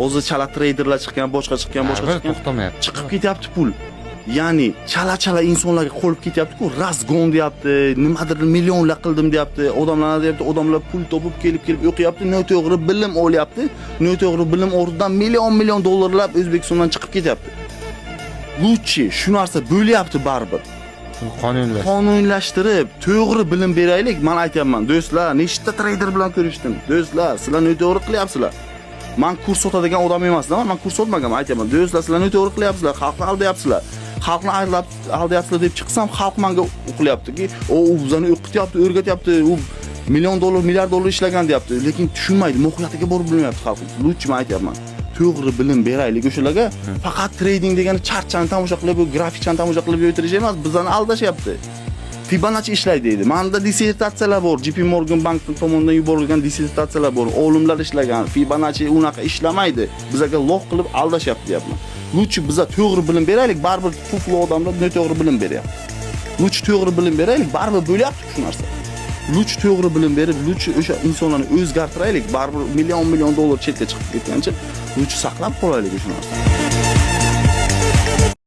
O'zi chala traderlar chiqqan, boshqa chiqqan. to'xtamayapti. Chiqib ketyapti pul. Ya'ni chala insonlarga qo'lib ketyapti-ku, razgon deyapti, nimadir millionlar qildim deyapti. Odamlar deyapti, odamlar pul topib kelib o'qiyapti, noto'g'ri bilim olyapti. Noto'g'ri bilim o'rnidan million dollarlab O'zbekistondan chiqib ketyapti. Lutchi shu narsa bo'lyapti baribir. Qonunlashtirib, to'g'ri bilim beraylik. Men aytayapman, do'stlar, nechta trader bilan ko'rishdim. Do'stlar, sizlar noto'g'ri qilyapsizlar. Men kurs sotadigan odam emasman, men kurs sotmaganman, aytayapman. Do'stlar, sizlar noto'g'ri qilyapsizlar, xalqni aldayapsizlar. Xalqni aldayapsizlar deb chiqsam, xalq menga o'qilyaptiki, u bizani o'qityapti, o'rgatyapti, u milliard dollar ishlagan deyapti. Lekin tushunmaydi, mohiyatiga borib bilmayapti xalq. Lutchi men aytayapman. To'g'ri bilim beraylik o'shalarga. Faqat trading degani chartchani tomosha qilib, grafikchani tomosha qilib o'tirish emas, bizani aldashyapti. Fibonacci ishlaydi deydi. Menda dissertatsiyalar bor, JP Morgan Bank tomonidan yuborilgan dissertatsiyalar bor. Olimlar ishlagan. Fibonacci unaqa ishlamaydi. Bizga loq qilib aldashyapti deyapman. Lutchi biza to'g'ri bilim beraylik, baribir pufli odamlar noto'g'ri bilim beryapti. Lutchi to'g'ri bilim beraylik, baribir bo'lyapti shu narsa. Lutchi to'g'ri bilim berib, Lutchi o'sha insonlarni o'zgartiraylik, baribir million dollar chetga chiqib ketgancha Lutchi saqlab qolaylik o'sha narsani.